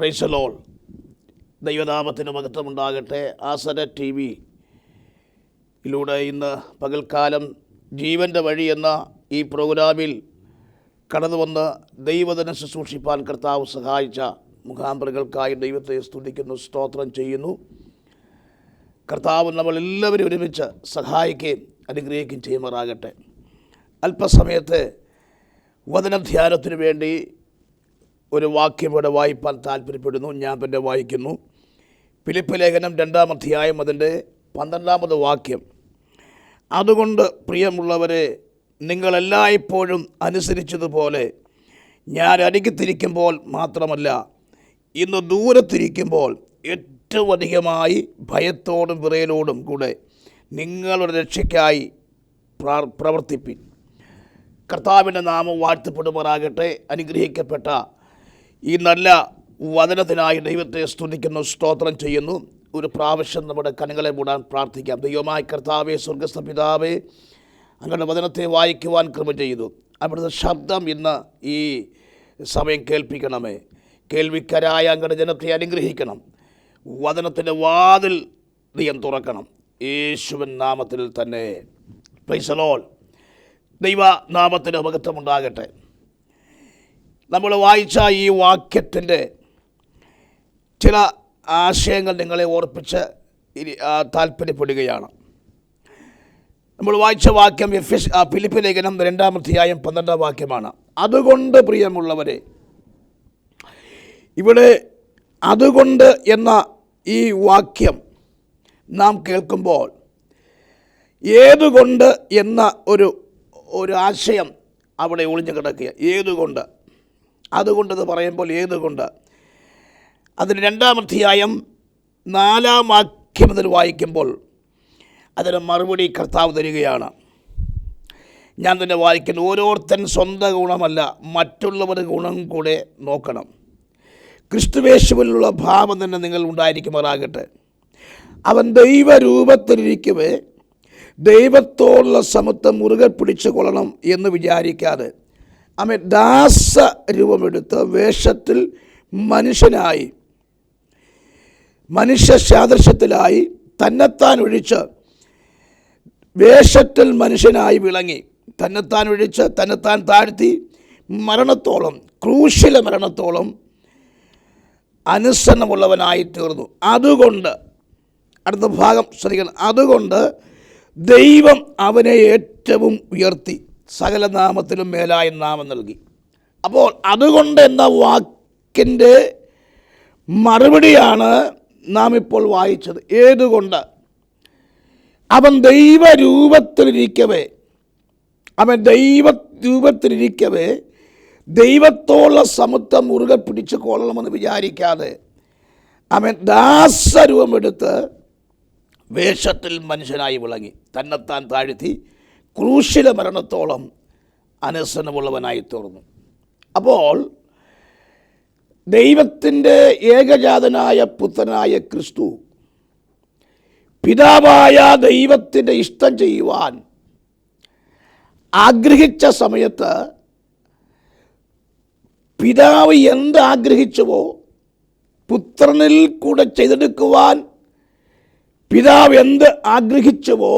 Price the Lord. ദൈവനാമത്തിന് മഹത്വമുണ്ടാകട്ടെ. ആസന T വിയിലൂടെ ഇന്ന് പകൽക്കാലം ജീവൻ്റെ വഴി എന്ന ഈ പ്രോഗ്രാമിൽ കടന്നു വന്ന് ദൈവത്തിനെ ശുശ്രൂഷിപ്പാൻ കർത്താവ് സഹായിച്ച മുഖാന്തരങ്ങൾക്കായി ദൈവത്തെ സ്തുതിക്കുന്നു, സ്തോത്രം ചെയ്യുന്നു. കർത്താവ് നമ്മളെല്ലാവരും ഒരുമിച്ച് സഹായിക്കുകയും അനുഗ്രഹിക്കുകയും ചെയ്യുമാറാകട്ടെ. അല്പസമയത്ത് വചനധ്യാനത്തിനു വേണ്ടി ഒരു വാക്യം ഇവിടെ വായിപ്പാൻ താല്പര്യപ്പെടുന്നു. ഞാൻ തന്നെ വായിക്കുന്നു. ഫിലിപ്പ് ലേഖനം 2-ാം അധ്യായം അതിൻ്റെ 12-ാമത് വാക്യം. അതുകൊണ്ട് പ്രിയമുള്ളവരെ, നിങ്ങളെല്ലായ്പ്പോഴും അനുസരിച്ചതുപോലെ ഞാൻ അടുക്കിത്തിരിക്കുമ്പോൾ മാത്രമല്ല, ഇന്ന് ദൂരത്തിരിക്കുമ്പോൾ ഏറ്റവും അധികമായി ഭയത്തോടും വിറയലോടും കൂടെ നിങ്ങളുടെ രക്ഷയ്ക്കായി പ്രവർത്തിപ്പിൻ. കർത്താവിൻ്റെ നാമം വാഴ്ത്തപ്പെടുമാറാകട്ടെ. അനുഗ്രഹിക്കപ്പെട്ട ഈ നല്ല വചനത്തിനായി ദൈവത്തെ സ്തുതിക്കുന്നു, സ്തോത്രം ചെയ്യുന്നു. ഒരു പ്രാവശ്യം നമ്മുടെ കണ്ണുകളെ മൂടാൻ പ്രാർത്ഥിക്കാം. ദൈവമായ കർത്താവേ, സ്വർഗ്ഗസ്ഥ പിതാവേ, അങ്ങയുടെ വചനത്തെ വായിക്കുവാൻ കൃപ ചെയ്തു. അവിടുത്തെ ശബ്ദം ഇന്ന് ഈ സമയം കേൾപ്പിക്കണമേ. കേൾവിക്കരായ അങ്ങയുടെ ജനത്തെ അനുഗ്രഹിക്കണം. വചനത്തിൻ്റെ വാതിൽ ദൈവം തുറക്കണം. യേശുവിൻ നാമത്തിൽ തന്നെ. Price the Lord. ദൈവനാമത്തിന് മഹത്വമുണ്ടാകട്ടെ. നമ്മൾ വായിച്ച ഈ വാക്യത്തിൻ്റെ ചില ആശയങ്ങൾ നിങ്ങളെ ഓർപ്പിച്ച് താല്പര്യപ്പെടുകയാണ്. നമ്മൾ വായിച്ച വാക്യം ഫിലിപ്പ് ലേഖനം 2-ാം അധ്യായം 12-ാം വാക്യമാണ്. അതുകൊണ്ട് പ്രിയമുള്ളവരെ, ഇവിടെ അതുകൊണ്ട് എന്ന ഈ വാക്യം നാം കേൾക്കുമ്പോൾ ഏതുകൊണ്ട് എന്ന ഒരു ആശയം അവിടെ ഒളിഞ്ഞു കിടക്കുക. ഏതുകൊണ്ട്, അതുകൊണ്ടെന്ന് പറയുമ്പോൾ ഏതുകൊണ്ട്, അതിന് 2-ാം അധ്യായം 4-ാം വാക്യം അതിൽ വായിക്കുമ്പോൾ അതിന് മറുപടി കർത്താവ് തരികയാണ്. ഞാൻ തന്നെ വായിക്കുന്നു. ഓരോരുത്തൻ സ്വന്തം ഗുണമല്ല, മറ്റുള്ളവരുടെ ഗുണം കൂടെ നോക്കണം. ക്രിസ്തുവേശുവിലുള്ള ഭാവം തന്നെ നിങ്ങൾ ഉണ്ടായിരിക്കുമാറാകട്ടെ. അവൻ ദൈവരൂപത്തിലിരിക്കവേ ദൈവത്തോടുള്ള സമത്വം മുറുകെ പിടിച്ചു കൊള്ളണം എന്ന് വിചാരിക്കാതെ അവൻ ദാസ രൂപമെടുത്ത് വേഷത്തിൽ മനുഷ്യനായി, മനുഷ്യ സാദൃശ്യത്തിലായി തന്നെത്താൻ ഒഴിച്ച് വേഷത്തിൽ മനുഷ്യനായി വിളങ്ങി, തന്നെത്താൻ ഒഴിച്ച് തന്നെത്താൻ താഴ്ത്തി മരണത്തോളം, ക്രൂശിലെ മരണത്തോളം അനുസരണമുള്ളവനായി തീർന്നു. അതുകൊണ്ട്, അടുത്ത ഭാഗം ശ്രദ്ധിക്കണം, അതുകൊണ്ട് ദൈവം അവനെ ഏറ്റവും ഉയർത്തി സകല നാമത്തിലും മേലായ നാമം നൽകി. അപ്പോൾ അതുകൊണ്ട് എന്ന വാക്കിൻ്റെ മറുപടിയാണ് നാം ഇപ്പോൾ വായിച്ചത്. ഏതുകൊണ്ട്? അവൻ ദൈവരൂപത്തിലിരിക്കവേ ദൈവത്തോടുള്ള സമത്വം മുറുകെ പിടിച്ച് കൊള്ളണമെന്ന് വിചാരിക്കാതെ അവൻ ദാസരൂപമെടുത്ത് വേഷത്തിൽ മനുഷ്യനായി വിളങ്ങി, തന്നെത്താൻ താഴ്ത്തി ക്രൂശിലെ മരണത്തോളം അനുസരണമുള്ളവനായി തീർന്നു. അപ്പോൾ ദൈവത്തിൻ്റെ ഏകജാതനായ പുത്രനായ ക്രിസ്തു പിതാവായ ദൈവത്തിൻ്റെ ഇഷ്ടം ചെയ്യുവാൻ ആഗ്രഹിച്ച സമയത്ത് പിതാവ് എന്ത് ആഗ്രഹിച്ചുവോ പുത്രനിൽ കൂടെ ചെയ്തെടുക്കുവാൻ പിതാവ് എന്ത് ആഗ്രഹിച്ചുവോ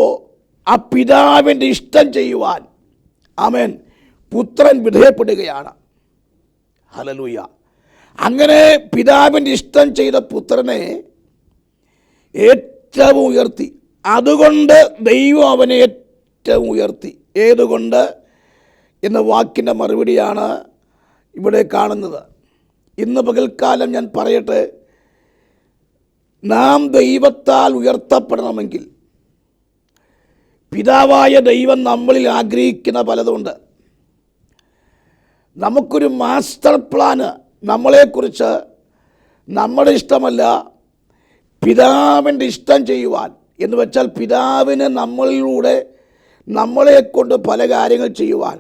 ആ പിതാവിൻ്റെ ഇഷ്ടം ചെയ്യുവാൻ ആമേൻ പുത്രൻ വിധേയപ്പെടുകയാണ്. ഹല്ലേലൂയ. അങ്ങനെ പിതാവിൻ്റെ ഇഷ്ടം ചെയ്ത പുത്രനെ ഏറ്റവും ഉയർത്തി. അതുകൊണ്ട് ദൈവം അവനെ ഏറ്റവും ഉയർത്തി. ഏതുകൊണ്ട് എന്ന വാക്കിൻ്റെ മറുപടിയാണ് ഇവിടെ കാണുന്നത്. ഇന്ന് പകൽക്കാലം ഞാൻ പറയട്ടെ, നാം ദൈവത്താൽ ഉയർത്തപ്പെടണമെങ്കിൽ പിതാവായ ദൈവം നമ്മളിൽ ആഗ്രഹിക്കുന്ന പലതുണ്ട്. നമുക്കൊരു മാസ്റ്റർ പ്ലാന് നമ്മളെക്കുറിച്ച്, നമ്മുടെ ഇഷ്ടമല്ല പിതാവിൻ്റെ ഇഷ്ടം ചെയ്യുവാൻ എന്ന് വെച്ചാൽ പിതാവിന് നമ്മളിലൂടെ നമ്മളെക്കൊണ്ട് പല കാര്യങ്ങൾ ചെയ്യുവാൻ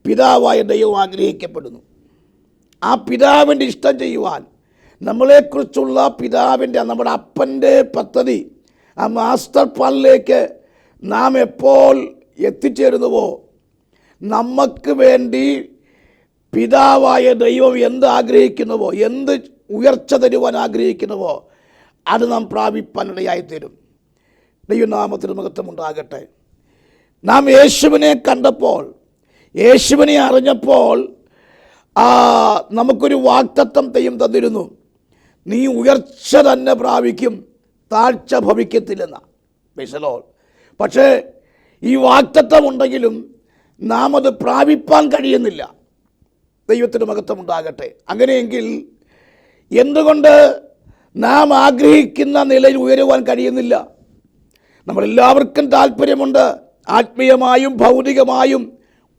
പിതാവായ ദൈവം ആഗ്രഹിക്കപ്പെടുന്നു. ആ പിതാവിൻ്റെ ഇഷ്ടം ചെയ്യുവാൻ നമ്മളെക്കുറിച്ചുള്ള പിതാവിൻ്റെ, നമ്മുടെ അപ്പൻ്റെ പദ്ധതി, ആ മാസ്റ്റർ പ്ലാനിലേക്ക് നാം എപ്പോൾ എത്തിച്ചേരുന്നുവോ നമുക്ക് വേണ്ടി പിതാവായ ദൈവം എന്ത് ആഗ്രഹിക്കുന്നുവോ, എന്ത് ഉയർച്ച തരുവാൻ ആഗ്രഹിക്കുന്നുവോ അത് നാം പ്രാപിപ്പാനിടയായിത്തീരും. ദൈവനാമത്തിന് മഹത്വമുണ്ടാകട്ടെ. നാം യേശുവിനെ കണ്ടപ്പോൾ, യേശുവിനെ അറിഞ്ഞപ്പോൾ നമുക്കൊരു വാഗ്ദത്തം ദൈവം തന്നിരുന്നു. നീ ഉയർച്ച തന്നെ പ്രാപിക്കും, താഴ്ച ഭവിക്കത്തില്ലെന്ന. പക്ഷേ ഈ വാഗ്ദത്തം ഉണ്ടെങ്കിലും നാം അത് പ്രാപിപ്പാൻ കഴിയുന്നില്ല. ദൈവത്തിന് മഹത്വം ഉണ്ടാകട്ടെ. അങ്ങനെയെങ്കിൽ എന്തുകൊണ്ട് നാം ആഗ്രഹിക്കുന്ന നിലയിൽ ഉയരുവാൻ കഴിയുന്നില്ല? നമ്മളെല്ലാവർക്കും താല്പര്യമുണ്ട് ആത്മീയമായും ഭൗതികമായും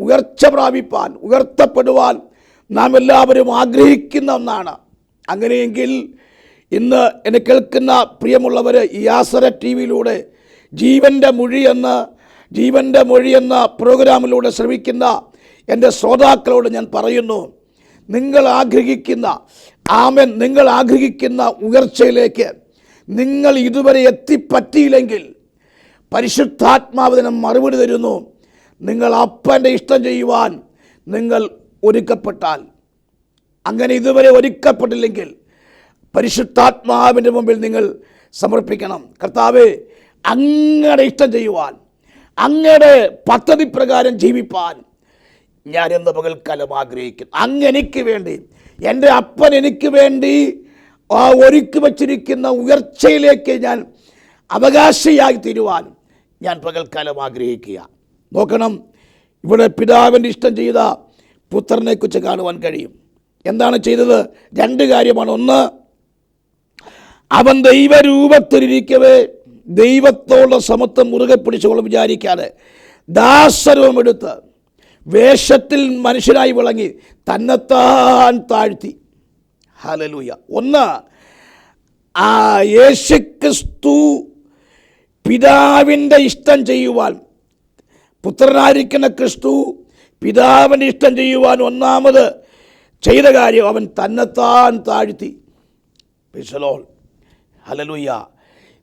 ഉയർച്ച പ്രാപിപ്പാൻ, ഉയർത്തപ്പെടുവാൻ നാം എല്ലാവരും ആഗ്രഹിക്കുന്ന ഒന്നാണ്. അങ്ങനെയെങ്കിൽ ഇന്ന് എന്നെ കേൾക്കുന്ന പ്രിയമുള്ളവർ, ഈ ആസര ടി വിയിലൂടെ ജീവൻ്റെ മൊഴി എന്ന പ്രോഗ്രാമിലൂടെ ശ്രമിക്കുന്ന എൻ്റെ ശ്രോതാക്കളോട് ഞാൻ പറയുന്നു, നിങ്ങൾ ആഗ്രഹിക്കുന്ന ഉയർച്ചയിലേക്ക് നിങ്ങൾ ഇതുവരെ എത്തിപ്പറ്റിയില്ലെങ്കിൽ പരിശുദ്ധാത്മാവിന് മറുപടി തരുന്നു. നിങ്ങൾ അപ്പൻ്റെ ഇഷ്ടം ചെയ്യുവാൻ നിങ്ങൾ ഒരുക്കപ്പെട്ടാൽ, അങ്ങനെ ഇതുവരെ ഒരുക്കപ്പെട്ടില്ലെങ്കിൽ പരിശുദ്ധാത്മാവിൻ്റെ മുമ്പിൽ നിങ്ങൾ സമർപ്പിക്കണം. കർത്താവേ, അങ്ങയുടെ ഇഷ്ടം ചെയ്യുവാൻ, അങ്ങയുടെ പദ്ധതി പ്രകാരം ജീവിപ്പാൻ ഞാൻ എന്ന പകൽക്കാലം ആഗ്രഹിക്കുന്നു. അങ്ങെനിക്ക് വേണ്ടി, എൻ്റെ അപ്പൻ എനിക്ക് വേണ്ടി ഒരുക്കി വച്ചിരിക്കുന്ന ഉയർച്ചയിലേക്ക് ഞാൻ അവകാശിയായി തീരുവാൻ ഞാൻ പകൽക്കാലം ആഗ്രഹിക്കുക. നോക്കണം, ഇവിടെ പിതാവിൻ്റെ ഇഷ്ടം ചെയ്ത പുത്രനെക്കുറിച്ച് കാണുവാൻ കഴിയും. എന്താണ് ചെയ്തത്? രണ്ട് കാര്യമാണ്. ഒന്ന്, അവൻ ദൈവരൂപത്തിലിരിക്കവേ ദൈവത്തോടുള്ള സമത്വം മുറുകെ പിടിച്ചുകൊള്ളും വിചാരിക്കാതെ ദാസരൂപമെടുത്ത് വേഷത്തിൽ മനുഷ്യനായി വിളങ്ങി തന്നെത്താൻ താഴ്ത്തി. ഹല്ലേലൂയ. ഒന്ന്, യേശുക്രിസ്തു പിതാവിൻ്റെ ഇഷ്ടം ചെയ്യുവാൻ, പുത്രനായിരിക്കുന്ന ക്രിസ്തു പിതാവിൻ്റെ ഇഷ്ടം ചെയ്യുവാൻ ഒന്നാമത് ചെയ്ത കാര്യം അവൻ തന്നെത്താൻ താഴ്ത്തി. ഹല്ലേലൂയ.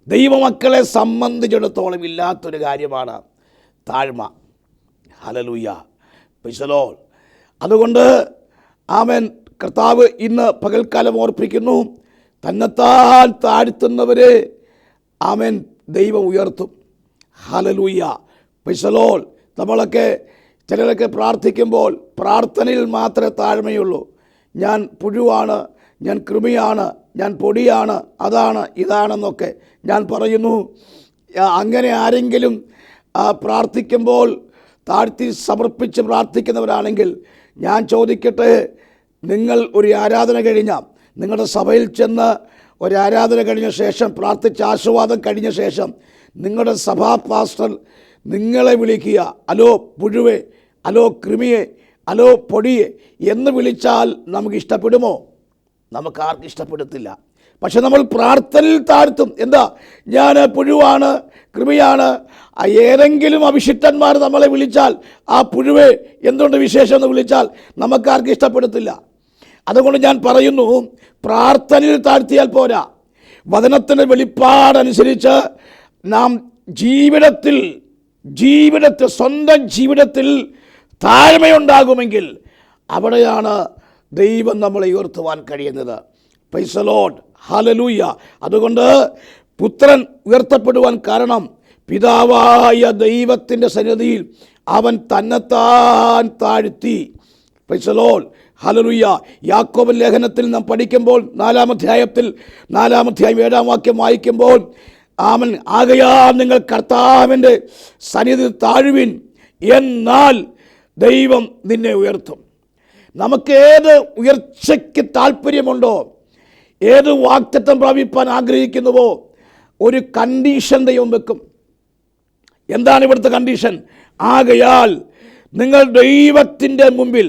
ദൈവമക്കളെ സംബന്ധിച്ചിടത്തോളം ഇല്ലാത്തൊരു കാര്യമാണ് താഴ്മ. ഹല്ലേലൂയ. അതുകൊണ്ട് ആമേൻ, കർത്താവ് ഇന്ന് പകൽക്കാലം ഓർപ്പിക്കുന്നു, തന്നെത്താൻ താഴ്ത്തുന്നവരെ ആമേൻ ദൈവം ഉയർത്തും. ഹല്ലേലൂയ. നമ്മളൊക്കെ ചിലരൊക്കെ പ്രാർത്ഥിക്കുമ്പോൾ പ്രാർത്ഥനയിൽ മാത്രമേ താഴ്മയുള്ളൂ. ഞാൻ പുഴുവാണ്, ഞാൻ കൃമിയാണ്, ഞാൻ പൊടിയാണ്, അതാണ് ഇതാണെന്നൊക്കെ ഞാൻ പറയുന്നു. അങ്ങനെ ആരെങ്കിലും പ്രാർത്ഥിക്കുമ്പോൾ താഴ്ത്തി സമർപ്പിച്ച് പ്രാർത്ഥിക്കുന്നവരാണെങ്കിൽ ഞാൻ ചോദിക്കട്ടെ, നിങ്ങൾ ഒരു ആരാധന നിങ്ങളുടെ സഭയിൽ ചെന്ന് ഒരു ആരാധന കഴിഞ്ഞ ശേഷം, പ്രാർത്ഥിച്ച ആശീർവാദം കഴിഞ്ഞ ശേഷം നിങ്ങളുടെ സഭാ പാസ്റ്റർ നിങ്ങളെ വിളിക്കുക, അലോ പുഴുവേ, അലോ കൃമിയെ, അലോ പൊടിയെ എന്ന് വിളിച്ചാൽ നമുക്ക് ഇഷ്ടപ്പെടുമോ? നമുക്ക് ആർക്കും ഇഷ്ടപ്പെടത്തില്ല. പക്ഷെ നമ്മൾ പ്രാർത്ഥനയിൽ താഴ്ത്തും. എന്താ? ഞാൻ പുഴുവാണ്, കൃമിയാണ്. ഏതെങ്കിലും അഭിഷിക്തന്മാർ നമ്മളെ വിളിച്ചാൽ, ആ പുഴുവേ എന്തുകൊണ്ട് വിശേഷം എന്ന് വിളിച്ചാൽ നമുക്കാർക്കും ഇഷ്ടപ്പെടത്തില്ല. അതുകൊണ്ട് ഞാൻ പറയുന്നു, പ്രാർത്ഥനയിൽ താഴ്ത്തിയാൽ പോരാ. വചനത്തിൻ്റെ വെളിപ്പാടനുസരിച്ച് നാം ജീവിതത്തിൽ സ്വന്തം ജീവിതത്തിൽ താഴ്മയുണ്ടാകുമെങ്കിൽ അവിടെയാണ് ദൈവം നമ്മളെ ഉയർത്തുവാൻ കഴിയുന്നത്. Price the Lord. ഹല്ലേലൂയ. അതുകൊണ്ട് പുത്രൻ ഉയർത്തപ്പെടുവാൻ കാരണം പിതാവായ ദൈവത്തിൻ്റെ സന്നിധിയിൽ അവൻ തന്നെത്താൻ താഴ്ത്തി. Price the Lord. ഹല്ലേലൂയ. യാക്കോബ് ലേഖനത്തിൽ നാം പഠിക്കുമ്പോൾ 4-ാം അധ്യായം 7-ാം വാക്യം വായിക്കുമ്പോൾ, ആമൻ, ആകയാൽ നിങ്ങൾ കർത്താവിൻ്റെ സന്നിധിയിൽ താഴുവിൻ, എന്നാൽ ദൈവം നിന്നെ ഉയർത്തും. നമുക്ക് ഏത് ഉയർച്ചയ്ക്ക് താല്പര്യമുണ്ടോ, ഏത് വാഗ്ദത്തം പ്രാപിപ്പാൻ ആഗ്രഹിക്കുന്നുവോ, ഒരു കണ്ടീഷൻ ദൈവം വെക്കും. എന്താണ് ഇവിടുത്തെ കണ്ടീഷൻ? ആകയാൽ നിങ്ങൾ ദൈവത്തിൻ്റെ മുമ്പിൽ,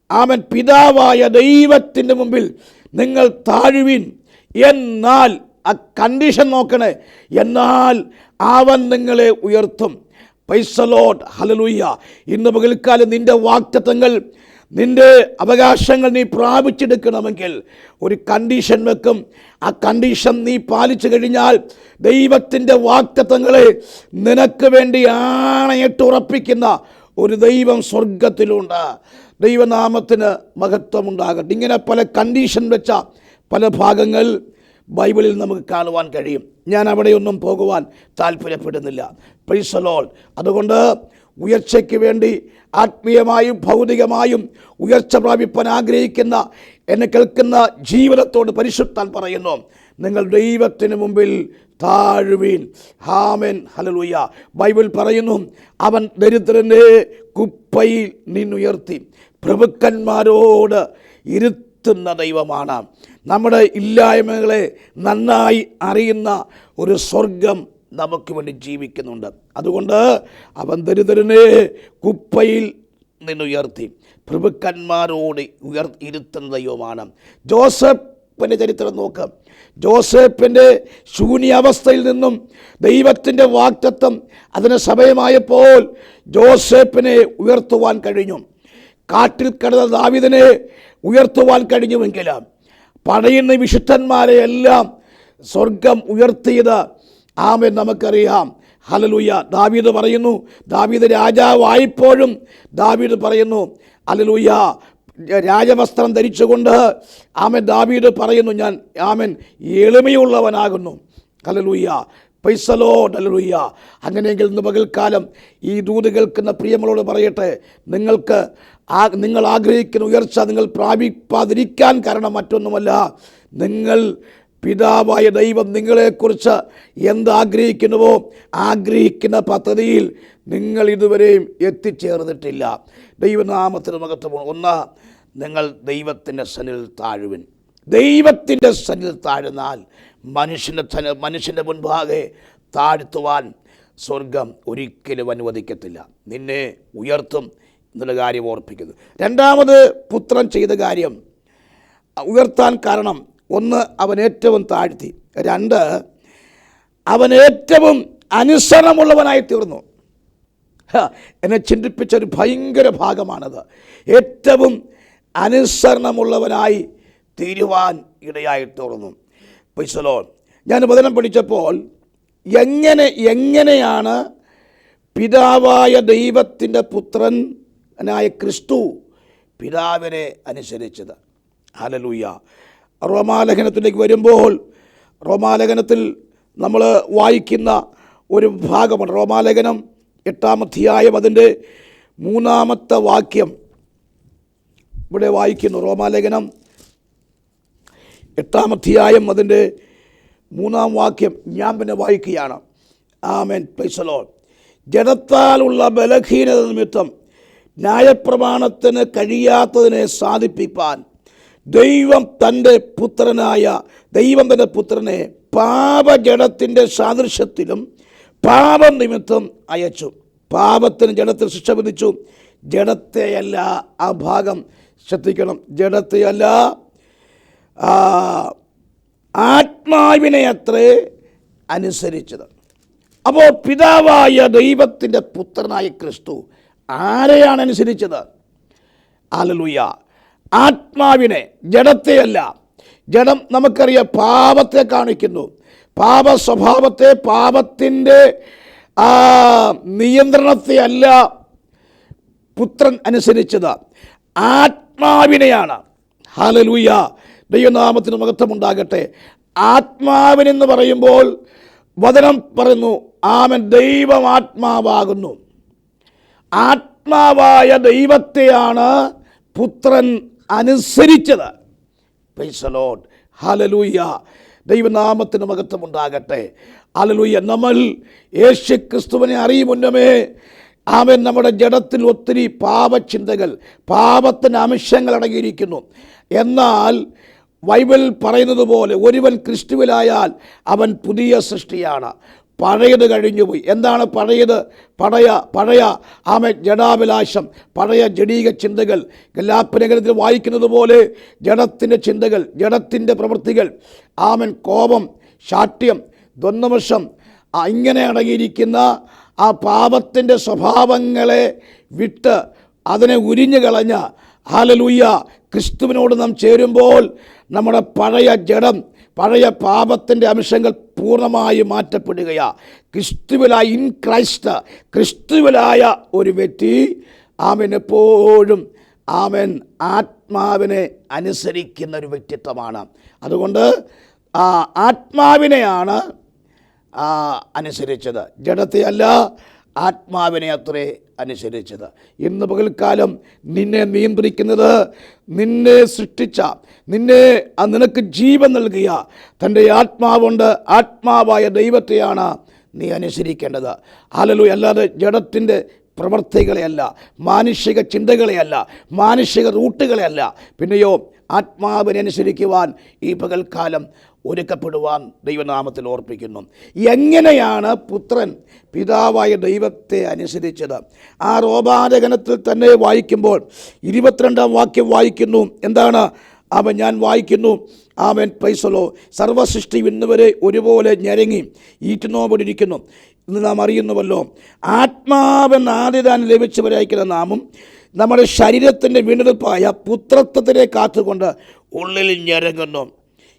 ആമൻ, പിതാവായ ദൈവത്തിൻ്റെ മുമ്പിൽ നിങ്ങൾ താഴുവിൻ, എന്നാൽ ആ കണ്ടീഷൻ നോക്കണേ, എന്നാൽ അവൻ നിങ്ങളെ ഉയർത്തും. Price the Lord. ഹല്ലേലൂയ. ഇന്ന് പകൽക്കാലം നിൻ്റെ വാഗ്ദത്തങ്ങൾ, നിൻ്റെ അവകാശങ്ങൾ നീ പ്രാപിച്ചെടുക്കണമെങ്കിൽ ഒരു കണ്ടീഷൻ വെക്കും. ആ കണ്ടീഷൻ നീ പാലിച്ചു കഴിഞ്ഞാൽ ദൈവത്തിൻ്റെ വാഗ്ദത്തങ്ങളെ നിനക്ക് വേണ്ടി ആണയിട്ട് ഉറപ്പിക്കുന്ന ഒരു ദൈവം സ്വർഗത്തിലുണ്ട്. ദൈവനാമത്തിന് മഹത്വമുണ്ടാകട്ടെ. ഇങ്ങനെ പല കണ്ടീഷൻ വെച്ച പല ഭാഗങ്ങൾ ബൈബിളിൽ നമുക്ക് കാണുവാൻ കഴിയും. ഞാൻ അവിടെയൊന്നും പോകുവാൻ താല്പര്യപ്പെടുന്നില്ല. Price the Lord. അതുകൊണ്ട് ഉയർച്ചയ്ക്ക് വേണ്ടി ആത്മീയമായും ഭൗതികമായും ഉയർച്ച പ്രാപിപ്പാൻ ആഗ്രഹിക്കുന്ന എന്നെ കേൾക്കുന്ന ജീവിതത്തോട് പരിശുദ്ധാൻ പറയുന്നു, നിങ്ങൾ ദൈവത്തിന് മുമ്പിൽ താഴുവീൻ. ആമേൻ, ഹല്ലേലൂയ. ബൈബിൾ പറയുന്നു, അവൻ ദരിദ്രനെ കുപ്പയിൽ നിന്നുയർത്തി പ്രഭുക്കന്മാരോട് ഇരുത്തുന്ന ദൈവമാണ്. നമ്മുടെ ഇല്ലായ്മകളെ നന്നായി അറിയുന്ന ഒരു സ്വർഗം നമുക്ക് വേണ്ടി ജീവിക്കുന്നുണ്ട്. അതുകൊണ്ട് അവൻ ദരിദ്രനെ കുപ്പയിൽ നിന്നുയർത്തി പ്രഭുക്കന്മാരോട് ഇരുത്തുന്ന ദൈവമാണ്. ജോസഫിൻ്റെ ചരിത്രം നോക്ക്. ജോസഫിൻ്റെ ശൂന്യാവസ്ഥയിൽ നിന്നും ദൈവത്തിൻ്റെ വാഗ്ദത്തം അതിന് സമയമായപ്പോൾ ജോസഫിനെ ഉയർത്തുവാൻ കഴിഞ്ഞു. കാട്ടിൽ കിടന്ന ദാവീദിനെ ഉയർത്തുവാൻ കഴിഞ്ഞുവെങ്കിലും പടയുന്ന വിശുദ്ധന്മാരെ എല്ലാം സ്വർഗം ഉയർത്തിയത് ആമേൻ നമുക്കറിയാം. ഹല്ലേലൂയ. ദാവീദ് പറയുന്നു, ദാവീദ് രാജാവായപ്പോഴും ദാവീദ് പറയുന്നു, ഹല്ലേലൂയ, രാജവസ്ത്രം ധരിച്ചുകൊണ്ട് ആമേൻ ദാവീദ് പറയുന്നു, ഞാൻ ആമേൻ എളിമയുള്ളവനാകുന്നു. ഹല്ലേലൂയ. Praise the Lord. ഹല്ലേലൂയ. അങ്ങനെയെങ്കിൽ ഇന്ന് പകൽക്കാലം ഈ ദൂത് കേൾക്കുന്ന പ്രിയങ്ങളോട് പറയട്ടെ, നിങ്ങൾ ആഗ്രഹിക്കുന്ന ഉയർച്ച നിങ്ങൾ പ്രാപിക്കാതിരിക്കാൻ കാരണം മറ്റൊന്നുമല്ല, നിങ്ങൾ പിതാവായ ദൈവം നിങ്ങളെക്കുറിച്ച് എന്താഗ്രഹിക്കുന്നുവോ ആഗ്രഹിക്കുന്ന പദ്ധതിയിൽ നിങ്ങൾ ഇതുവരെയും എത്തിച്ചേർന്നിട്ടില്ല. ദൈവനാമത്തിന് മഹത്വം. ഒന്ന്, നിങ്ങൾ ദൈവത്തിൻ്റെ സന്നിധിയിൽ താഴുവിൻ. ദൈവത്തിൻ്റെ സന്നിധിയിൽ താഴുന്നാൽ മനുഷ്യൻ്റെ മുൻപാകെ താഴ്ത്തുവാൻ സ്വർഗം ഒരിക്കലും അനുവദിക്കത്തില്ല. നിന്നെ ഉയർത്തും എന്നുള്ള കാര്യം ഓർപ്പിക്കുന്നു. രണ്ടാമത്, പുത്രൻ ചെയ്ത കാര്യം ഉയർത്താൻ കാരണം, ഒന്ന്, അവൻ ഏറ്റവും താഴ്ത്തി. രണ്ട്, അവൻ ഏറ്റവും അനുസരണമുള്ളവനായി തീർന്നു. എന്നെ ചിന്തിപ്പിച്ച ഒരു ഭയങ്കര ഭാഗമാണത്. ഏറ്റവും അനുസരണമുള്ളവനായി തീരുവാൻ ഇടയായി തീർന്നു. Price the Lord. ഞാൻ വചനം പഠിച്ചപ്പോൾ എങ്ങനെയാണ് പിതാവായ ദൈവത്തിൻ്റെ പുത്രനായ ക്രിസ്തു പിതാവിനെ അനുസരിച്ചത്? ഹല്ലേലൂയ. റോമാലേഖനത്തിലേക്ക് വരുമ്പോൾ റോമാലേഖനത്തിൽ നമ്മൾ വായിക്കുന്ന ഒരു ഭാഗമാണ്. റോമാലേഖനം 8-ാം അധ്യായം അതിൻ്റെ 3-ാമത്തെ വാക്യം ഇവിടെ വായിക്കുന്നു. റോമാലേഖനം 8-ാം അധ്യായം അതിൻ്റെ 3-ാം വാക്യം ഞാൻ പിന്നെ വായിക്കുകയാണ്. ആമേൻ. Praise the Lord. ജഡത്താലുള്ള ബലഹീനത നിമിത്തം ന്യായപ്രമാണത്തിന് കഴിയാത്തതിനെ സാധിപ്പിപ്പാൻ ദൈവം തൻ്റെ പുത്രനെ പാപജഡത്തിൻ്റെ സാദൃശ്യത്തിലും പാപം നിമിത്തം അയച്ചു. പാപത്തിന് ജഡത്തിൽ ശിക്ഷ വിധിച്ചു. ജഡത്തെയല്ല, ആ ഭാഗം ശ്രദ്ധിക്കണം, ജഡത്തെയല്ല ആത്മാവിനെ അത്രേ അനുസരിച്ചത്. അപ്പോൾ പിതാവായ ദൈവത്തിൻ്റെ പുത്രനായ ക്രിസ്തു ആരെയാണ് അനുസരിച്ചത്? ഹല്ലേലൂയ. ആത്മാവിനെ, ജഡത്തെയല്ല. ജഡം നമുക്കറിയാം പാപത്തെ കാണിക്കുന്നു. പാപ സ്വഭാവത്തെ, പാപത്തിൻ്റെ നിയന്ത്രണത്തെയല്ല പുത്രൻ അനുസരിച്ചത്, ആത്മാവിനെയാണ്. ഹല്ലേലൂയ. ദൈവനാമത്തിന് മഹത്വമുണ്ടാകട്ടെ. ആത്മാവിനെന്ന് പറയുമ്പോൾ വചനം പറയുന്നു, ആമൻ, ദൈവം ആത്മാവാകുന്നു. ആത്മാവായ ദൈവത്തെയാണ് പുത്രൻ അനുസരിച്ചത്. Praise the Lord. ഹല്ലേലൂയ. ദൈവനാമത്തിന് മഹത്വമുണ്ടാകട്ടെ. ഹല്ലേലൂയ. നമ്മൾ യേശുക്രിസ്തുവിനെ അറിയും മുന്നമേ ആമേൻ നമ്മുടെ ജഡത്തിൽ ഒത്തിരി പാപചിന്തകൾ, പാപത്തിൻ്റെ അംശങ്ങൾ അടങ്ങിയിരിക്കുന്നു. എന്നാൽ ബൈബിൾ പറയുന്നത് പോലെ ഒരുവൻ ക്രിസ്തുവിലായാൽ അവൻ പുതിയ സൃഷ്ടിയാണ്. പഴയത് കഴിഞ്ഞുപോയി. എന്താണ് പഴയത്? പഴയ ആമേൻ ജഡാഭിലാഷം, പഴയ ജഡീക ചിന്തകൾ. ഗലാത്യലേഖനത്തിൽ വായിക്കുന്നത് പോലെ ജഡത്തിൻ്റെ ചിന്തകൾ, ജഡത്തിൻ്റെ പ്രവൃത്തികൾ, ആമേൻ കോപം, ശാഠ്യം, ദ്വന്ദ്വമോഷം, ഇങ്ങനെ അടങ്ങിയിരിക്കുന്ന ആ പാപത്തിൻ്റെ സ്വഭാവങ്ങളെ വിട്ട് അതിനെ ഉരിഞ്ഞു കളഞ്ഞ ഹല്ലേലൂയ ക്രിസ്തുവിനോട് നാം ചേരുമ്പോൾ നമ്മുടെ പഴയ ജഡം, പഴയ പാപത്തിൻ്റെ അംശങ്ങൾ പൂർണ്ണമായി മാറ്റപ്പെടുകയാണ്. ക്രിസ്തുവിലായ, ഇൻ ക്രൈസ്റ്റ്, ക്രിസ്തുവിലായ ഒരു വ്യക്തി ആമേൻ എപ്പോഴും ആമേൻ ആത്മാവിനെ അനുസരിക്കുന്ന ഒരു വ്യക്തിത്വമാണ്. അതുകൊണ്ട് ആത്മാവിനെയാണ് അനുസരിച്ചത്, ജഡത്തെയല്ല, ആത്മാവിനെ അത്രേ അനുസരിച്ചത്. ഇന്ന് പകൽക്കാലം നിന്നെ നിയന്ത്രിക്കുന്നത്, നിന്നെ സൃഷ്ടിച്ച, നിനക്ക് ജീവൻ നൽകിയ തൻ്റെ ആത്മാവുണ്ട്, ആത്മാവായ ദൈവത്തെയാണ് നീ അനുസരിക്കേണ്ടത്. ഹല്ലേലൂയ. അല്ലാതെ ജഡത്തിൻ്റെ പ്രവർത്തികളെയല്ല, മാനുഷിക ചിന്തകളെയല്ല, മാനുഷിക റൂട്ടുകളെയല്ല. പിന്നെയോ ആത്മാവിനെ അനുസരിക്കുവാൻ ഈ പകൽക്കാലം ഒരുക്കപ്പെടുവാൻ ദൈവനാമത്തിൽ ഓർപ്പിക്കുന്നു. എങ്ങനെയാണ് പുത്രൻ പിതാവായ ദൈവത്തെ അനുസരിച്ചത്? ആ റോമാലേഖനത്തിൽ തന്നെ വായിക്കുമ്പോൾ 22-ാം വാക്യം വായിക്കുന്നു. എന്താണ്? ഞാൻ വായിക്കുന്നു, ആമേൻ, പ്രൈസലോ, സർവസൃഷ്ടി ഇന്നുവരെ ഒരുപോലെ ഞരങ്ങി ഈറ്റുനോപടിരിക്കുന്നു എന്ന് നാം അറിയുന്നുവല്ലോ. ആത്മാവെന്ന ആദ്യദാനം ലഭിച്ചവരായിരിക്കുന്ന നാമും നമ്മുടെ ശരീരത്തിൻ്റെ വീണ്ടെടുപ്പായ പുത്രത്വത്തിനെ കാത്തുകൊണ്ട് ഉള്ളിൽ ഞരങ്ങുന്നു.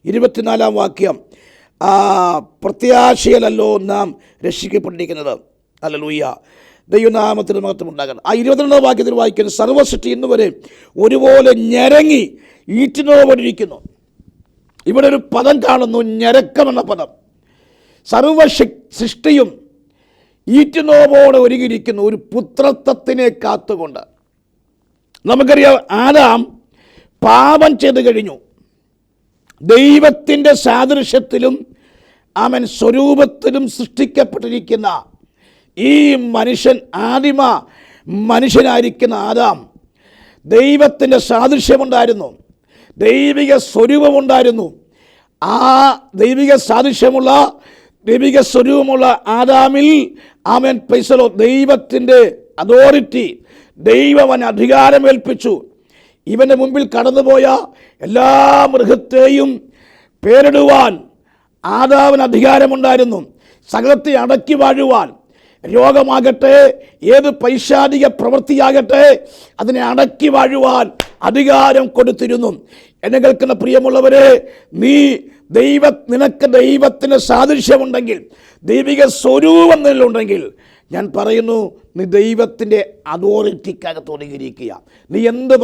24-ാം വാക്യം, പ്രത്യാശയിലല്ലോ നാം രക്ഷിക്കപ്പെട്ടിരിക്കുന്നത്. ഹല്ലേലൂയ. ദൈവനാമത്തിന് മഹത്വം ഉണ്ടാകണം. ആ 22-ാം വാക്യത്തിൽ വായിക്കുന്നത്, സർവസൃഷ്ടി ഇന്നുവരെ ഒരുപോലെ ഞരങ്ങി ഈറ്റിനോപടിരിക്കുന്നു. ഇവിടെ ഒരു പദം കാണുന്നു, ഞരക്കമെന്ന പദം. സർവസൃഷ്ടിയും ഈറ്റുനോവോടെ ഒരുങ്ങിയിരിക്കുന്നു ഒരു പുത്രത്വത്തിനെ കാത്തുകൊണ്ട്. നമുക്കറിയാം, ആദാം പാപം ചെയ്ത് കഴിഞ്ഞു. ദൈവത്തിൻ്റെ സാദൃശ്യത്തിലും അവൻ സ്വരൂപത്തിലും സൃഷ്ടിക്കപ്പെട്ടിരിക്കുന്ന ഈ മനുഷ്യൻ, ആദിമ മനുഷ്യനായിരിക്കുന്ന ആദാം, ദൈവത്തിൻ്റെ സാദൃശ്യമുണ്ടായിരുന്നു, ദൈവിക സ്വരൂപമുണ്ടായിരുന്നു. ആ ദൈവിക സാദൃശ്യമുള്ള, ദൈവിക സ്വരൂപമുള്ള ആദാമിൽ അവൻ പൈസലോ ദൈവത്തിൻ്റെ അതോറിറ്റി, ദൈവം അധികാരമേൽപ്പിച്ചു. ഇവൻ്റെ മുമ്പിൽ കടന്നുപോയ എല്ലാ മൃഗത്തെയും പേരിടുവാൻ ആദാമിന് അധികാരമുണ്ടായിരുന്നു. സകലത്തെ അടക്കി വാഴുവാൻ, രോഗമാകട്ടെ, ഏത് പൈശാചിക പ്രവൃത്തിയാകട്ടെ, അതിനെ അടക്കി വാഴുവാൻ അധികാരം കൊടുത്തിരുന്നു. എന്നെ കേൾക്കുന്ന പ്രിയമുള്ളവരെ, നിനക്ക് ദൈവത്തിന് സാദൃശ്യമുണ്ടെങ്കിൽ, ദൈവിക സ്വരൂപം നിന്നുണ്ടെങ്കിൽ, ഞാൻ പറയുന്നു, നീ ദൈവത്തിൻ്റെ അതോറിറ്റിക്കകത്ത് ഒതുങ്ങിയിരിക്കുക. നീ എന്ത്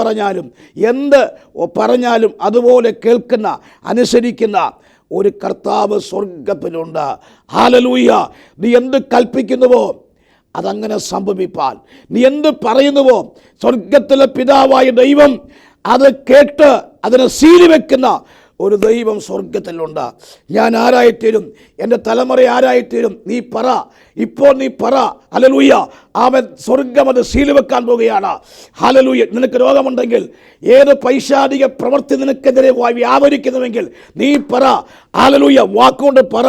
പറഞ്ഞാലും അതുപോലെ കേൾക്കുന്ന, അനുസരിക്കുന്ന ഒരു കർത്താവ് സ്വർഗത്തിലുണ്ട്. ഹല്ലേലൂയ. നീ എന്ത് കൽപ്പിക്കുന്നുവോ അതങ്ങനെ സംഭവിപ്പാൻ, നീ എന്ത് പറയുന്നുവോ സ്വർഗത്തിലെ പിതാവായ ദൈവം അത് കേട്ട് അതിനെ സീലി വെക്കുന്ന ഒരു ദൈവം സ്വർഗത്തിലുണ്ട്. ഞാൻ ആരായിത്തീരും, എൻ്റെ തലമുറ ആരായിത്തീരും, നീ പറ, ഇപ്പോൾ നീ പറ. ഹല്ലേലൂയ. അവൻ സ്വർഗം അത് സീൽ വെക്കാൻ പോവുകയാണ്. ഹല്ലേലൂയ. നിനക്ക് രോഗമുണ്ടെങ്കിൽ, ഏത് പൈശാചിക പ്രവൃത്തി നിനക്കെതിരെ വ്യാപരിക്കുന്നുവെങ്കിൽ നീ പറ. ഹല്ലേലൂയ. വാക്കുകൊണ്ട് പറ.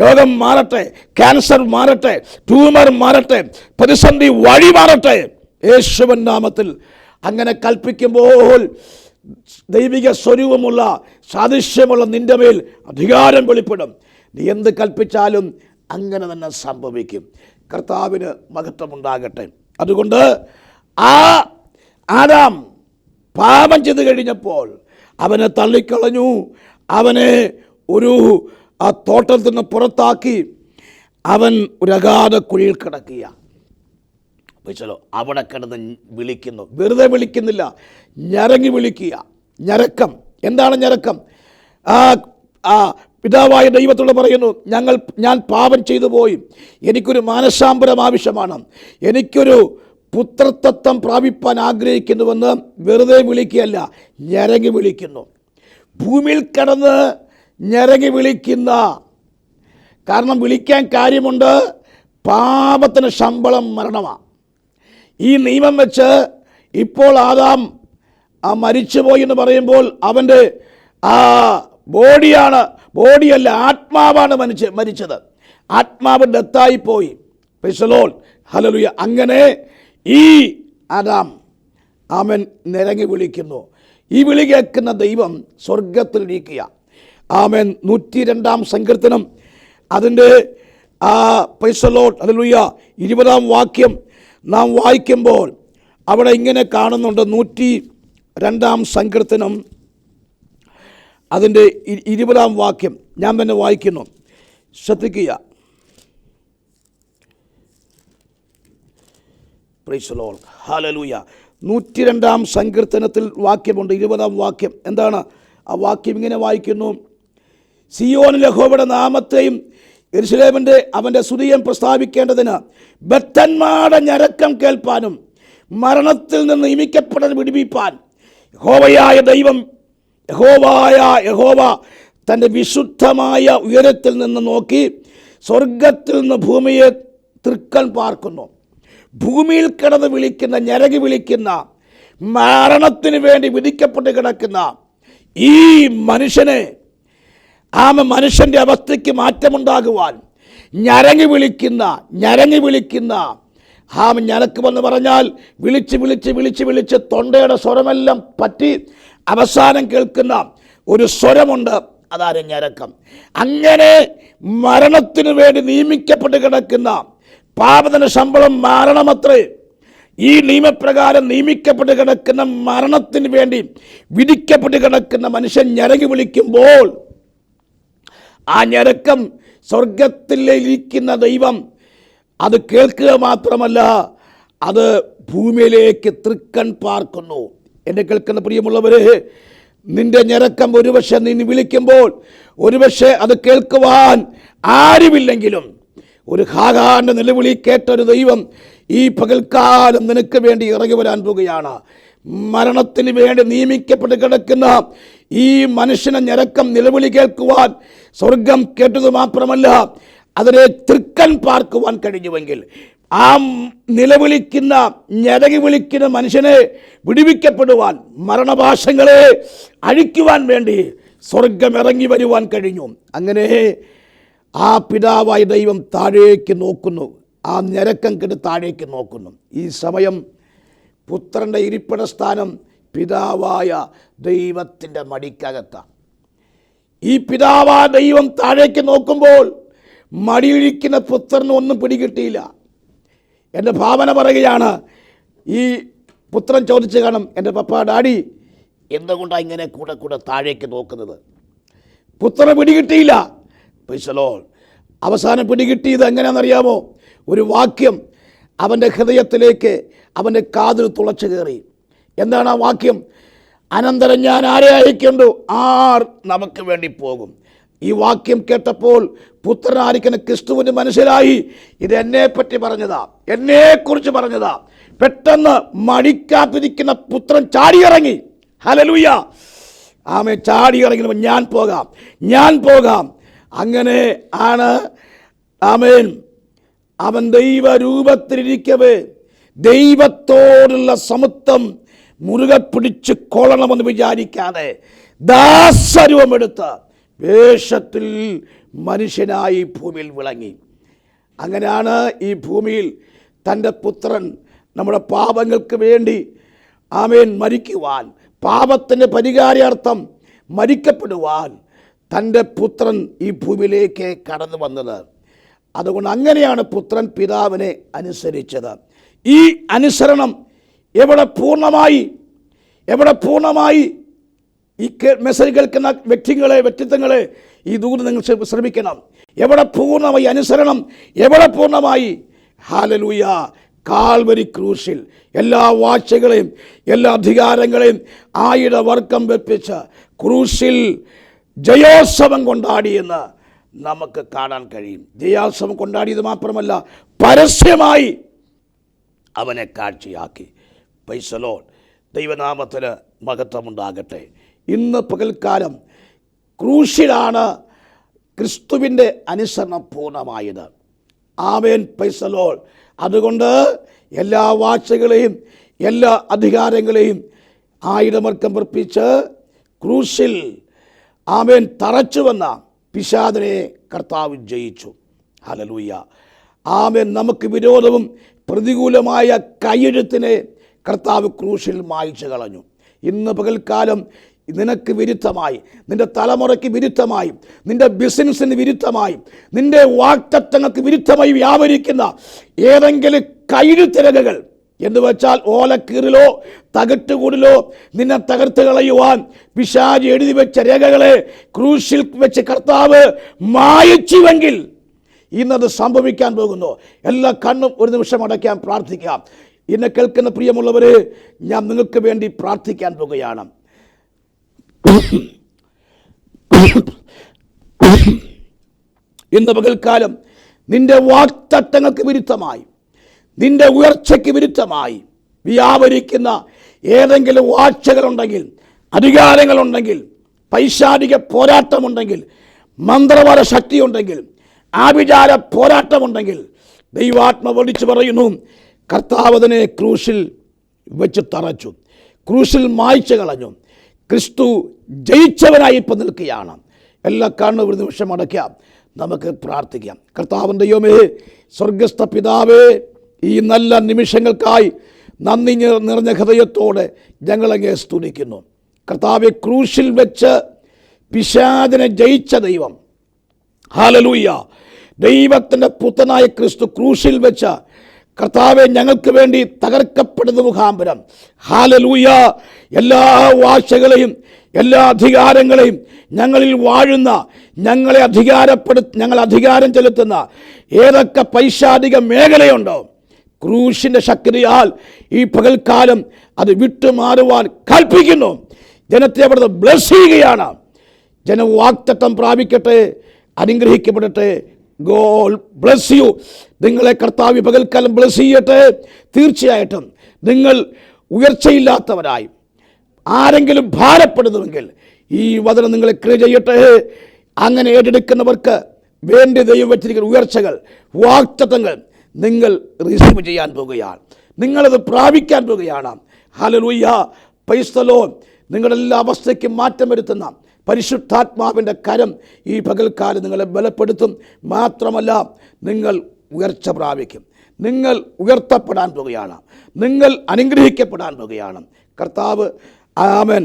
രോഗം മാറട്ടെ, ക്യാൻസർ മാറട്ടെ, ട്യൂമർ മാറട്ടെ, പ്രതിസന്ധി വഴി മാറട്ടെ, യേശുവിൻ നാമത്തിൽ. അങ്ങനെ കൽപ്പിക്കുമ്പോൾ ദൈവിക സ്വരൂപമുള്ള, സാദൃശ്യമുള്ള നിന്റെ മേൽ അധികാരം വെളിപ്പെടും. നീ എന്ത് കൽപ്പിച്ചാലും അങ്ങനെ തന്നെ സംഭവിക്കും. കർത്താവിന് മഹത്വമുണ്ടാകട്ടെ. അതുകൊണ്ട് ആദാം പാപം ചെയ്ത് കഴിഞ്ഞപ്പോൾ അവനെ തള്ളിക്കളഞ്ഞു. അവനെ ഒരു തോട്ടത്തിൽ നിന്ന് പുറത്താക്കി. അവൻ ഒരു അഗാധ കുഴിയിൽ കിടക്കുക. അവിടെ കിടന്ന് വിളിക്കുന്നു. വെറുതെ വിളിക്കുന്നില്ല, ഞരങ്ങി വിളിക്കുക. ഞരക്കം. എന്താണ് ഞരക്കം? പിതാവായ ദൈവത്തോട് പറയുന്നു, ഞാൻ പാപം ചെയ്തു പോയി, എനിക്കൊരു മാനസാന്തരം ആവശ്യമാണ്, എനിക്കൊരു പുത്രത്വം പ്രാപിപ്പാൻ ആഗ്രഹിക്കുന്നുവെന്ന് വെറുതെ വിളിക്കുകയല്ല, ഞരങ്ങി വിളിക്കുന്നു. ഭൂമിയിൽ കിടന്ന് ഞരങ്ങി വിളിക്കുന്ന, കാരണം വിളിക്കാൻ കാര്യമുണ്ട്. പാപത്തിന് ശമ്പളം മരണമാണ്. ഈ നിയമം വെച്ച് ഇപ്പോൾ ആദാം മരിച്ചുപോയി എന്ന് പറയുമ്പോൾ അവൻ്റെ ബോഡിയല്ല, ആത്മാവാണ് മരിച്ചത്. ആത്മാവ് ഡെത്തായിപ്പോയി. Price hallelujah. അങ്ങനെ ഈ ആദാം അവൻ നിരങ്ങി വിളിക്കുന്നു. ഈ വിളി കേൾക്കുന്ന ദൈവം സ്വർഗത്തിലിരിക്കുക. ആമേൻ. 102-ാം സങ്കീർത്തനം അതിൻ്റെ പ്രൈസ് ഹല്ലേലൂയ 20-ാം വാക്യം നാം വായിക്കുമ്പോൾ അവിടെ ഇങ്ങനെ കാണുന്നുണ്ട്. 102-ാം സങ്കീർത്തനം അതിൻ്റെ 20-ാം വാക്യം ഞാൻ തന്നെ വായിക്കുന്നു, ശ്രദ്ധിക്കുക. Price the Lord. ഹല്ലേലൂയ. 102 സങ്കീർത്തനത്തിൽ വാക്യമുണ്ട്, 20 വാക്യം. എന്താണ് ആ വാക്യം? ഇങ്ങനെ വായിക്കുന്നു: സിയോനിൽ യഹോവയുടെ നാമത്തെയും യെരൂശലേമിന്റെ അവൻ്റെ സ്തുതിയും പ്രസ്താവിക്കേണ്ടതിന് ബദ്ധന്മാരുടെ ഞരക്കം കേൾപ്പാനും മരണത്തിൽ നിന്ന് നിയമിക്കപ്പെടാൻ വിടുവിപ്പാൻ യഹോവ തൻ്റെ വിശുദ്ധമായ ഉയരത്തിൽ നിന്ന് നോക്കി സ്വർഗത്തിൽ നിന്ന് ഭൂമിയെ തൃക്കൺ പാർക്കുന്നു. ഭൂമിയിൽ കിടന്ന് വിളിക്കുന്ന, ഞരകി വിളിക്കുന്ന, മരണത്തിന് വേണ്ടി വിധിക്കപ്പെട്ട് കിടക്കുന്ന ഈ മനുഷ്യനെ, മനുഷ്യൻ്റെ അവസ്ഥയ്ക്ക് മാറ്റമുണ്ടാകുവാൻ ഞരങ്ങി വിളിക്കുന്ന ഞരക്കുമെന്ന് പറഞ്ഞാൽ വിളിച്ച് തൊണ്ടയുടെ സ്വരമെല്ലാം പറ്റി അവസാനം കേൾക്കുന്ന ഒരു സ്വരമുണ്ട്, അതാണ് ഞരക്കം. അങ്ങനെ മരണത്തിന് വേണ്ടി നിയമിക്കപ്പെട്ട് കിടക്കുന്ന, പാപത്തിന് ശമ്പളം മരണമത്രേ, ഈ നിയമപ്രകാരം നിയമിക്കപ്പെട്ട് കിടക്കുന്ന, മരണത്തിന് വേണ്ടി വിധിക്കപ്പെട്ട് കിടക്കുന്ന മനുഷ്യൻ ഞരങ്ങി വിളിക്കുമ്പോൾ ആ ഞരക്കം സ്വർഗത്തിലിരിക്കുന്ന ദൈവം അത് കേൾക്കുക മാത്രമല്ല, അത് ഭൂമിയിലേക്ക് തൃക്കൺ പാർക്കുന്നു. എന്നെ കേൾക്കുന്ന പ്രിയമുള്ളവരെ, നിന്റെ ഞരക്കം ഒരുപക്ഷെ നീ വിളിക്കുമ്പോൾ ഒരുപക്ഷെ അത് കേൾക്കുവാൻ ആരുമില്ലെങ്കിലും ഒരു ഹാഹാന്റെ നിലവിളി കേട്ടൊരു ദൈവം ഈ പകൽക്കാലം നിനക്ക് വേണ്ടി ഇറങ്ങി വരാൻ പോവുകയാണ്. മരണത്തിന് വേണ്ടി നിയമിക്കപ്പെട്ട് കിടക്കുന്ന ഈ മനുഷ്യനെ ഞരക്കം നിലവിളി കേൾക്കുവാൻ സ്വർഗം കേട്ടത് മാത്രമല്ല, അതിനെ തൃക്കൺ പാർക്കുവാൻ കഴിഞ്ഞുവെങ്കിൽ ആ നിലവിളിക്കുന്ന, ഞരകി വിളിക്കുന്ന മനുഷ്യനെ വിടുവിക്കപ്പെടുവാൻ, മരണഭാഷങ്ങളെ അഴിക്കുവാൻ വേണ്ടി സ്വർഗം ഇറങ്ങി വരുവാൻ കഴിഞ്ഞു. അങ്ങനെ ആ പിതാവായ ദൈവം താഴേക്ക് നോക്കുന്നു, ആ ഞരക്കം കേട്ട് താഴേക്ക് നോക്കുന്നു. ഈ സമയം പുത്രൻ്റെ ഇരിപ്പിട സ്ഥാനം പിതാവായ ദൈവത്തിൻ്റെ മടിക്കകത്താണ്. ഈ പിതാവായ ദൈവം താഴേക്ക് നോക്കുമ്പോൾ മടിയിലിരിക്കുന്ന പുത്രന് ഒന്നും പിടികിട്ടിയില്ല. എൻ്റെ ഭാവന പറയുകയാണ്, ഈ പുത്രൻ ചോദിച്ചു കാണും, എൻ്റെ പപ്പ, ഡാഡി എന്തുകൊണ്ടാണ് ഇങ്ങനെ കൂടെ താഴേക്ക് നോക്കുന്നത്? പുത്രനെ പിടികിട്ടിയില്ല. Price the Lord. അവസാനം പിടികിട്ടിയത് എങ്ങനെയാണെന്നറിയാമോ? ഒരു വാക്യം അവൻ്റെ ഹൃദയത്തിലേക്ക്, അവൻ്റെ കാതിൽ തുളച്ചു കയറി. എന്താണ് ആ വാക്യം? അനന്തരം ഞാൻ ആരെ അയക്കേണ്ടു? ആർ നമുക്ക് വേണ്ടി പോകും? ഈ വാക്യം കേട്ടപ്പോൾ പുത്രനായിരിക്കുന്ന ക്രിസ്തുവിന് മനസ്സിലായി, ഇത് എന്നെപ്പറ്റി പറഞ്ഞതാ, എന്നെക്കുറിച്ച് പറഞ്ഞതാ. പെട്ടെന്ന് മടിക്കാതിരിക്കുന്ന പുത്രൻ ചാടിയിറങ്ങി. ഹല്ലേലൂയ. ആമേൻ. ചാടിയിറങ്ങി, ഞാൻ പോകാം. അങ്ങനെ ആണ്. ആമേൻ. അവൻ ദൈവരൂപത്തിലിരിക്കവേ ദൈവത്തോടുള്ള സമത്വം മുറുകെ പിടിച്ച് കൊള്ളണമെന്ന് വിചാരിക്കാതെ ദാസരൂപമെടുത്ത് വേഷത്തിൽ മനുഷ്യനായി ഭൂമിയിൽ വിളങ്ങി. അങ്ങനെയാണ് ഈ ഭൂമിയിൽ തൻ്റെ പുത്രൻ നമ്മുടെ പാപങ്ങൾക്ക് വേണ്ടി മരിക്കുവാൻ, പാപത്തിൻ്റെ പരിഹാരാർത്ഥം മരിക്കപ്പെടുവാൻ തൻ്റെ പുത്രൻ ഈ ഭൂമിയിലേക്ക് കടന്നു വന്നത്. അതുകൊണ്ട് അങ്ങനെയാണ് പുത്രൻ പിതാവിനെ അനുസരിച്ചത്. ഈ അനുസരണം എവിടെ പൂർണ്ണമായി ഈ മെസ്സേജ് കേൾക്കുന്ന വ്യക്തിത്വങ്ങളെ ഈ ദൂരം നിങ്ങൾ ശ്രമിക്കണം. എവിടെ പൂർണ്ണമായി അനുസരണം? എവിടെ പൂർണ്ണമായി? ഹല്ലേലൂയ. കാൽവരി ക്രൂശിൽ എല്ലാ വാഴ്ചകളെയും എല്ലാ അധികാരങ്ങളെയും ആയുധവർക്കം വെപ്പിച്ച് ക്രൂശിൽ ജയോത്സവം കൊണ്ടാടിയെന്ന് നമുക്ക് കാണാൻ കഴിയും. ജയോത്സവം കൊണ്ടാടിയത് മാത്രമല്ല, പരസ്യമായി അവനെ കാഴ്ചയാക്കി. Price the Lord. ദൈവനാമത്തിന് മഹത്വമുണ്ടാകട്ടെ. ഇന്ന് പകൽക്കാലം ക്രൂശിലാണ് ക്രിസ്തുവിൻ്റെ അനുസരണം പൂർണ്ണമായത്. ആമേൻ. Praise the Lord. അതുകൊണ്ട് എല്ലാ വാഴ്ചകളെയും എല്ലാ അധികാരങ്ങളെയും ആയുധമർക്കം വർപ്പിച്ച് ക്രൂശിൽ തറച്ചു വന്ന പിശാചിനെ കർത്താവ് ജയിച്ചു. ഹല്ലേലൂയ. ആമേൻ. നമുക്ക് വിരോധവും പ്രതികൂലമായ കയ്യെഴുത്തിനെ കർത്താവ് ക്രൂശിൽ മായ്ച്ചു കളഞ്ഞു. ഇന്ന് പകൽക്കാലം നിനക്ക് വിരുദ്ധമായി, നിൻ്റെ തലമുറയ്ക്ക് വിരുദ്ധമായി, നിൻ്റെ ബിസിനസ്സിന് വിരുദ്ധമായി, നിൻ്റെ വാക്തത്വങ്ങൾക്ക് വിരുദ്ധമായി വ്യാപരിക്കുന്ന ഏതെങ്കിലും കയ്യെഴുത്തിരകൾ എന്ന് വെച്ചാൽ ഓലക്കീറിലോ തകട്ടുകൂടിലോ നിന്നെ തകർത്ത് കളയുവാൻ പിശാച് എഴുതി വെച്ച രേഖകളെ ക്രൂശിൽ വെച്ച് കർത്താവ് മായിച്ചുവെങ്കിൽ ഇന്നത് സംഭവിക്കാൻ പോകുന്നു. എല്ലാ കണ്ണും ഒരു നിമിഷം അടയ്ക്കാൻ പ്രാർത്ഥിക്കാം. എന്നെ കേൾക്കുന്ന പ്രിയമുള്ളവരെ, ഞാൻ നിങ്ങൾക്ക് വേണ്ടി പ്രാർത്ഥിക്കാൻ പോകുകയാണ്. ഇന്ന് പകൽക്കാലം നിന്റെ വാഗ്ദത്തങ്ങൾക്ക് വിരുദ്ധമായി, നിന്റെ ഉയർച്ചയ്ക്ക് വിരുദ്ധമായി വ്യാപരിക്കുന്ന ഏതെങ്കിലും വാഴ്ചകളുണ്ടെങ്കിൽ, അധികാരങ്ങളുണ്ടെങ്കിൽ, പൈശാചിക പോരാട്ടമുണ്ടെങ്കിൽ, മന്ത്രവാദ ശക്തിയുണ്ടെങ്കിൽ, ആഭിചാര പോരാട്ടമുണ്ടെങ്കിൽ, ദൈവാത്മ വിളിച്ചു പറയുന്നു, കർത്താവ് അതിനെ ക്രൂശിൽ വെച്ച് തറച്ചു, ക്രൂശിൽ മായ്ച്ചു കളഞ്ഞു. ക്രിസ്തു ജയിച്ചവനായി ഇപ്പം നിൽക്കുകയാണ്. എല്ലാ കാണുന്ന ഒരു നിമിഷം അടയ്ക്കാം, നമുക്ക് പ്രാർത്ഥിക്കാം. കർത്താവിൻ്റെ ദൈവമേ, സ്വർഗസ്ഥ പിതാവേ, ഈ നല്ല നിമിഷങ്ങൾക്കായി നന്ദി നിറഞ്ഞ ഹൃദയത്തോടെ ഞങ്ങളങ്ങേ സ്തുതിക്കുന്നു. കർത്താവെ, ക്രൂശിൽ വെച്ച് പിശാചിനെ ജയിച്ച ദൈവം, ഹല്ലേലൂയ, ദൈവത്തിൻ്റെ പുത്രനായ ക്രിസ്തു ക്രൂശിൽ വെച്ച കർത്താവെ ഞങ്ങൾക്ക് വേണ്ടി തകർക്കപ്പെടുന്ന മുഖാന്തരം, ഹല്ലേലൂയ, എല്ലാ വാഴ്ചകളെയും എല്ലാ അധികാരങ്ങളെയും ഞങ്ങളിൽ വാഴുന്ന, ഞങ്ങൾ അധികാരം ചെലുത്തുന്ന ഏതൊക്കെ പൈശാചിക മേഖലയുണ്ടോ, ക്രൂശിൻ്റെ ശക്തിയാൽ ഈ പകൽക്കാലം അത് വിട്ടുമാറുവാൻ കൽപ്പിക്കുന്നു. ജനത്തെ അവിടുന്ന് ബ്ലെസ് ചെയ്യുകയാണ്. ജനം വാഗ്ദത്തം പ്രാപിക്കട്ടെ, അനുഗ്രഹിക്കപ്പെടട്ടെ. God bless you. നിങ്ങളെ കർത്താവ് പകൽക്കാലം ബ്ലെസ് ചെയ്യട്ടെ. തീർച്ചയായിട്ടും നിങ്ങൾ ഉയർച്ചയില്ലാത്തവരായി ആരെങ്കിലും ഭാരപ്പെടുന്നുവെങ്കിൽ ഈ വചനം നിങ്ങളെ ക്രിയ ചെയ്യട്ടെ. അങ്ങനെ ഏറ്റെടുക്കുന്നവർക്ക് വേണ്ടി ദൈവം വെച്ചിരിക്കുന്ന ഉയർച്ചകൾ, വാഗ്ദത്തങ്ങൾ നിങ്ങൾ റിസീവ് ചെയ്യാൻ പോകുകയാണ്. നിങ്ങളത് പ്രാപിക്കാൻ പോകുകയാണ്. Hallelujah, praise the Lord. നിങ്ങളുടെ എല്ലാ അവസ്ഥയ്ക്കും മാറ്റം വരുത്തുന്ന പരിശുദ്ധാത്മാവിൻ്റെ കരം ഈ പകൽക്കാലം നിങ്ങളെ ബലപ്പെടുത്തും. മാത്രമല്ല, നിങ്ങൾ ഉയർച്ച പ്രാപിക്കും. നിങ്ങൾ ഉയർത്തപ്പെടാൻ പോകുകയാണ്. നിങ്ങൾ അനുഗ്രഹിക്കപ്പെടാൻ പോകുകയാണ്. കർത്താവ് ആമേൻ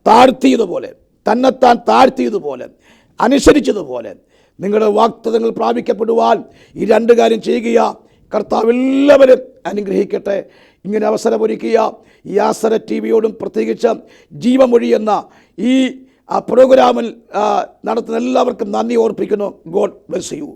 താഴ്ത്തിയതുപോലെ, തന്നെത്താൻ താഴ്ത്തിയതുപോലെ, അനുസരിച്ചതുപോലെ നിങ്ങളുടെ വാഗ്ദത്തങ്ങൾ പ്രാപിക്കപ്പെടുവാൻ ഈ രണ്ട് കാര്യം ചെയ്യുക. കർത്താവ് എല്ലാവരും അനുഗ്രഹിക്കട്ടെ. ഇങ്ങനെ അവസരമൊരുക്കിയ ഈ ആസര ടിവിയോടും പ്രത്യേകിച്ച് ജീവമൊഴി എന്ന ഈ പ്രോഗ്രാമിൽ നടത്തുന്ന എല്ലാവർക്കും നന്ദി ഓർപ്പിക്കുന്നു. God bless U.